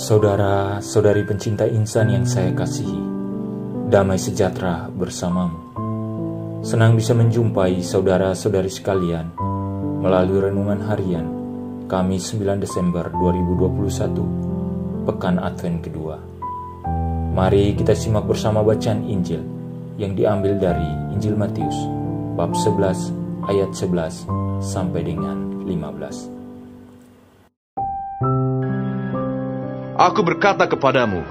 Saudara-saudari pencinta insan yang saya kasihi, damai sejahtera bersamamu. Senang bisa menjumpai saudara-saudari sekalian melalui renungan harian Kamis 9 Desember 2021, Pekan Advent kedua. Mari kita simak bersama bacaan Injil yang diambil dari Injil Matius, bab 11 ayat 11 sampai dengan 15. Aku berkata kepadamu,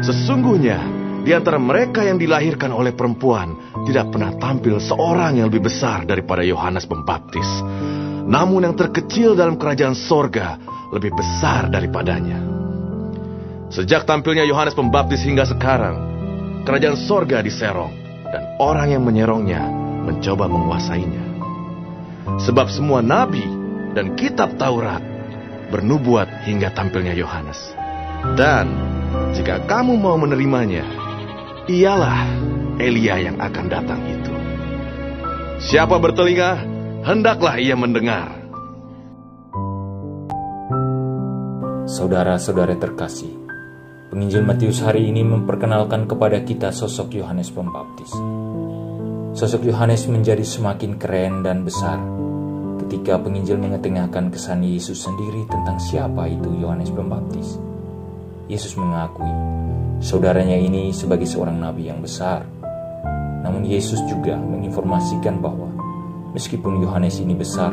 sesungguhnya di antara mereka yang dilahirkan oleh perempuan tidak pernah tampil seorang yang lebih besar daripada Yohanes Pembaptis. Namun yang terkecil dalam kerajaan sorga lebih besar daripadanya. Sejak tampilnya Yohanes Pembaptis hingga sekarang, kerajaan sorga diserong dan orang yang menyerongnya mencoba menguasainya. Sebab semua nabi dan kitab Taurat bernubuat hingga tampilnya Yohanes. Dan jika kamu mau menerimanya, ialah Elia yang akan datang itu. Siapa bertelinga, hendaklah ia mendengar. Saudara-saudara terkasih, penginjil Matius hari ini memperkenalkan kepada kita sosok Yohanes Pembaptis. Sosok Yohanes menjadi semakin keren dan besar ketika penginjil mengetengahkan kesan Yesus sendiri tentang siapa itu Yohanes Pembaptis. Yesus mengakui saudaranya ini sebagai seorang nabi yang besar. Namun Yesus juga menginformasikan bahwa meskipun Yohanes ini besar,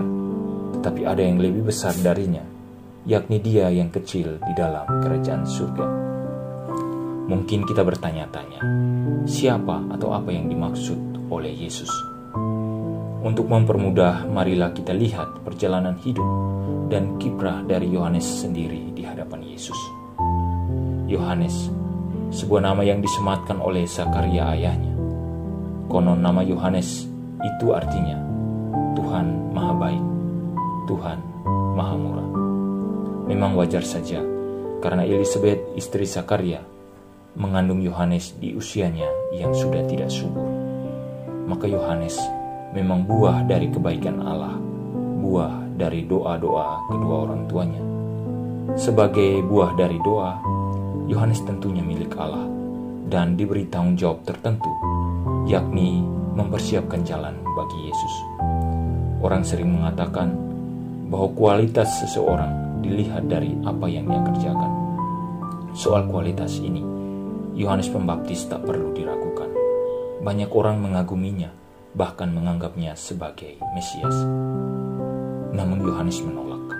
tetapi ada yang lebih besar darinya, yakni dia yang kecil di dalam kerajaan surga. Mungkin kita bertanya-tanya, siapa atau apa yang dimaksud oleh Yesus? Untuk mempermudah, marilah kita lihat perjalanan hidup dan kiprah dari Yohanes sendiri di hadapan Yesus. Yohanes, sebuah nama yang disematkan oleh Zakaria ayahnya. Konon nama Yohanes itu artinya Tuhan Maha Baik, Tuhan Maha Murah. Memang wajar saja karena Elisabeth istri Zakaria mengandung Yohanes di usianya yang sudah tidak subur. Maka Yohanes memang buah dari kebaikan Allah, buah dari doa-doa kedua orang tuanya. Sebagai buah dari doa, Yohanes tentunya milik Allah dan diberi tanggung jawab tertentu, yakni mempersiapkan jalan bagi Yesus. Orang sering mengatakan bahwa kualitas seseorang dilihat dari apa yang dia kerjakan. Soal kualitas ini, Yohanes Pembaptis tak perlu diragukan. Banyak orang mengaguminya, bahkan menganggapnya sebagai Mesias. Namun Yohanes menolak.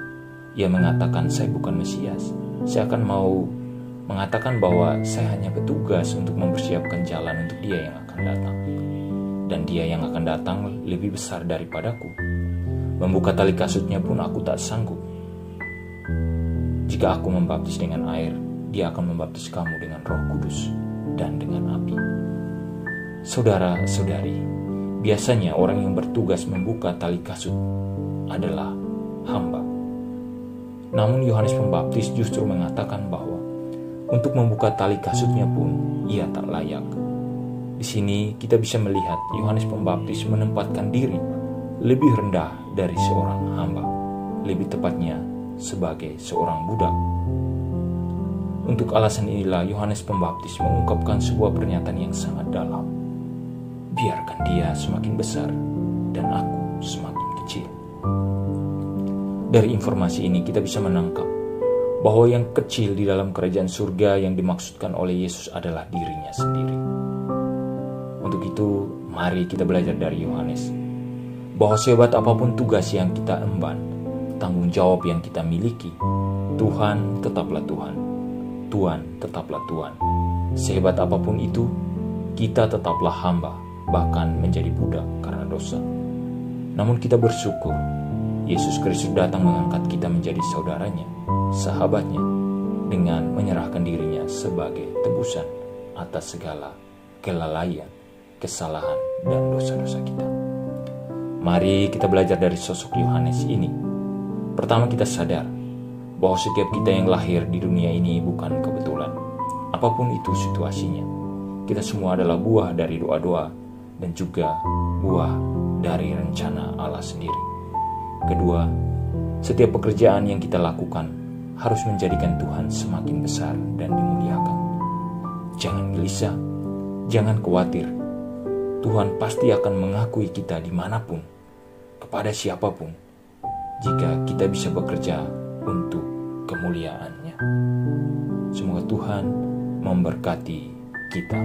Ia mengatakan, saya bukan Mesias. Saya akan mau mengatakan bahwa saya hanya petugas untuk mempersiapkan jalan untuk dia yang akan datang. Dan dia yang akan datang lebih besar daripadaku. Membuka tali kasutnya pun aku tak sanggup. Jika aku membaptis dengan air, dia akan membaptis kamu dengan Roh Kudus dan dengan api. Saudara-saudari, biasanya orang yang bertugas membuka tali kasut adalah hamba. Namun Yohanes Pembaptis justru mengatakan bahwa untuk membuka tali kasutnya pun ia tak layak. Di sini kita bisa melihat Yohanes Pembaptis menempatkan diri lebih rendah dari seorang hamba, lebih tepatnya sebagai seorang budak. Untuk alasan inilah Yohanes Pembaptis mengungkapkan sebuah pernyataan yang sangat dalam. Biarkan dia semakin besar dan aku semakin kecil. Dari informasi ini kita bisa menangkap bahwa yang kecil di dalam kerajaan surga yang dimaksudkan oleh Yesus adalah dirinya sendiri. Untuk itu, mari kita belajar dari Yohanes, bahwa sehebat apapun tugas yang kita emban, tanggung jawab yang kita miliki, Tuhan tetaplah Tuhan, Tuhan tetaplah Tuhan. Sehebat apapun itu, kita tetaplah hamba, bahkan menjadi budak karena dosa. Namun kita bersyukur, Yesus Kristus datang mengangkat kita menjadi saudaranya, sahabatnya, dengan menyerahkan dirinya sebagai tebusan atas segala kelalaian, kesalahan, dan dosa-dosa kita. Mari kita belajar dari sosok Yohanes ini. Pertama, kita sadar bahwa setiap kita yang lahir di dunia ini bukan kebetulan. Apapun itu situasinya, kita semua adalah buah dari doa-doa dan juga buah dari rencana Allah sendiri. Kedua, setiap pekerjaan yang kita lakukan harus menjadikan Tuhan semakin besar dan dimuliakan. Jangan gelisah, jangan khawatir. Tuhan pasti akan mengakui kita dimanapun, kepada siapapun, jika kita bisa bekerja untuk kemuliaan-Nya. Semoga Tuhan memberkati kita.